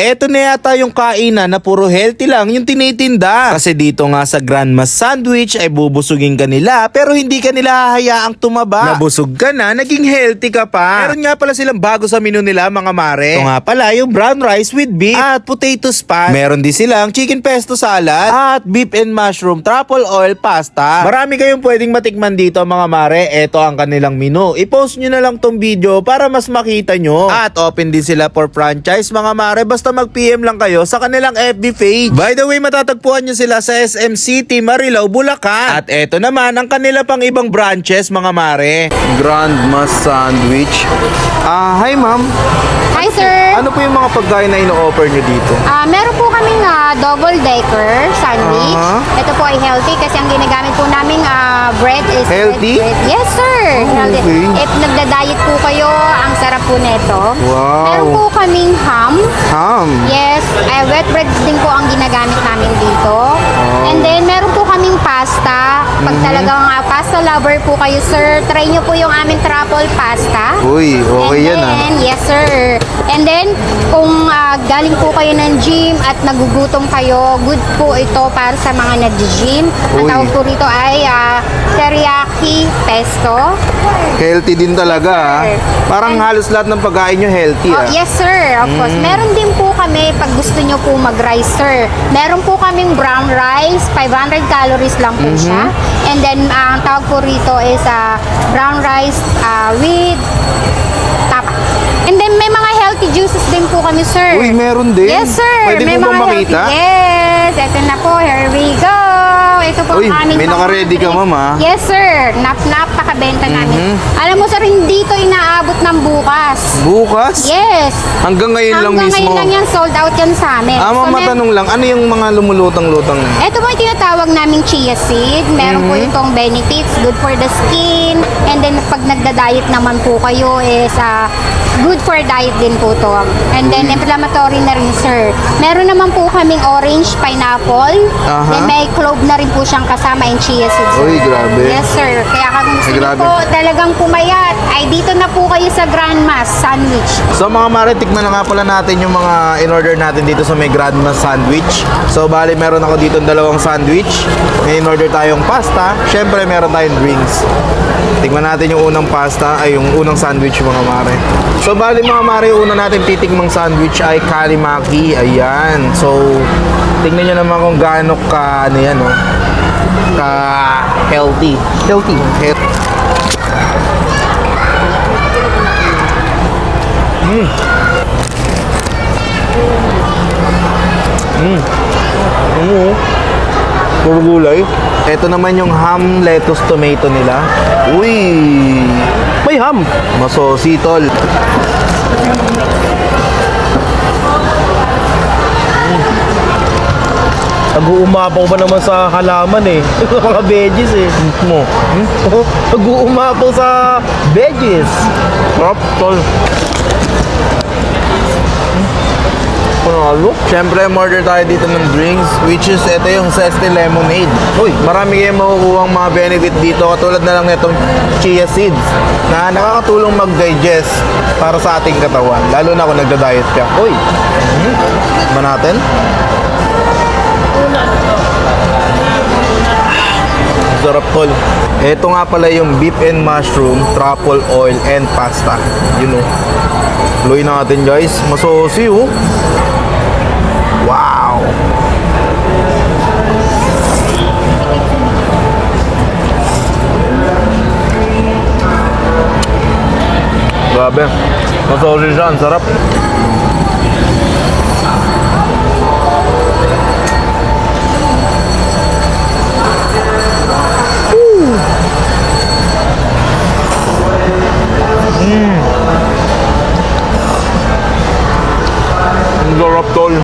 eto na yata yung kainan na puro healthy lang yung tinitinda. Kasi dito nga sa Grandma's Sandwich ay bubusugin ka nila pero hindi ka nila hahayaang tumaba. Nabusog ka na, naging healthy ka pa. Meron nga pala silang bago sa menu nila mga mare. Ito nga pala yung brown rice with beef at potato spam. Meron din silang chicken pesto salad at beef and mushroom truffle oil pasta. Marami kayong pwedeng matikman dito mga mare. Ito ang kanilang menu. I-post nyo na lang tong video para mas makita nyo. At open din sila for franchise mga mare. Basta mag-PM lang kayo sa kanilang FB page. By the way, matatagpuan nyo sila sa SM City, Marilao, Bulacan. At eto naman ang kanila pang ibang branches mga mare. Grandma's Sandwich. Hi ma'am. Hi sir! Ano po yung mga pagkain na ino-offer nyo dito? Meron po kaming double decker sandwich. Ito po ay healthy kasi ang ginagamit po naming bread is Healthy? red bread. Yes sir! Healthy. okay. If nagda-diet po kayo, ang sarap po neto. Wow. Meron po kaming ham. Ham. Yes, wet bread din po ang ginagamit namin dito. And then meron po kaming pasta. Pag talagang pasta lover po kayo sir, try nyo po yung aming truffle pasta. Uy, okay yan Yes sir. And then, kung galing po kayo ng gym at nagugutom kayo, good po ito para sa mga nag-gym. Ang Uy. tawag po rito ay teriyaki pesto. Healthy din talaga Yes, sir. Parang halos lahat ng pagkain nyo healthy Yes sir, of course. Meron din po kami pag gusto nyo po mag-rice sir. Meron po kaming brown rice, 500 calories lang po siya. And then, ang tawag po rito is brown rice with tapa. And then, may mga healthy juices din po kami, sir. Uy, meron din? Yes, sir. Pwede may po bang mga makita? healthy. Yes, ito na po. Here we go. Ito po Uy, ang aming may mga naka-ready ka, drinks. ma'am, ah. Yes, sir. Napakabenta namin. Alam mo, sir, hindi ito inaabot ng bukas. Bukas? Yes. Hanggang ngayon lang Hanggang mismo. ngayon lang yan, sold out yan sa amin. Ma'am, matanong lang, ano yung mga lumulutang-lutang? Ito po yung tinatawag naming chia seed. Meron po itong benefits, good for the skin. And then pag nagda-diet naman po kayo is good for diet din po to. And then inflammatory na rin sir. Meron naman po kaming orange pineapple. Then may clove na rin po siyang kasama in chia seeds. Uy, grabe. Yes sir. Kaya kung gusto Ay, niyo grabe. po talagang pumayat, ay dito na po kayo sa Grandma's Sandwich. So mga mare, tikman na nga pala natin yung mga in-order natin dito sa may Grandma's Sandwich. So bali meron ako dito dalawang sandwich. May in-order tayong pasta. Syempre meron tayong drinks. Tikman natin yung unang pasta, ay yung unang sandwich mga mare. So bali mga mare, yung una natin titikmang sandwich ay kalimaki. Ayan. So tingnan nyo naman kung gaano ka, ano yan, oh, ka healthy. Healthy. Puro gulay. Ito naman yung ham, lettuce, tomato nila. Uy! May ham! Masosi, tol. Nag-uumapaw pa naman sa halaman eh. Sa mga veggies eh. Mo. Nag-uumapaw sa veggies. Sarap, tol. Panalo. Siyempre, order tayo dito ng drinks, which is ito yung Zesty Lemonade. Uy, marami kayong makukuha mga benefit dito, katulad na lang nitong chia seeds na nakakatulong mag-digest para sa ating katawan, lalo na kung nagda-diet ka. Uy, ba natin? Sarap, tol. Ito nga pala yung beef and mushroom, truffle oil, and pasta. Yun, oh. Luin natin, guys. Masosi, oh. Wow! Grabe. Masosi siya. Ang sarap.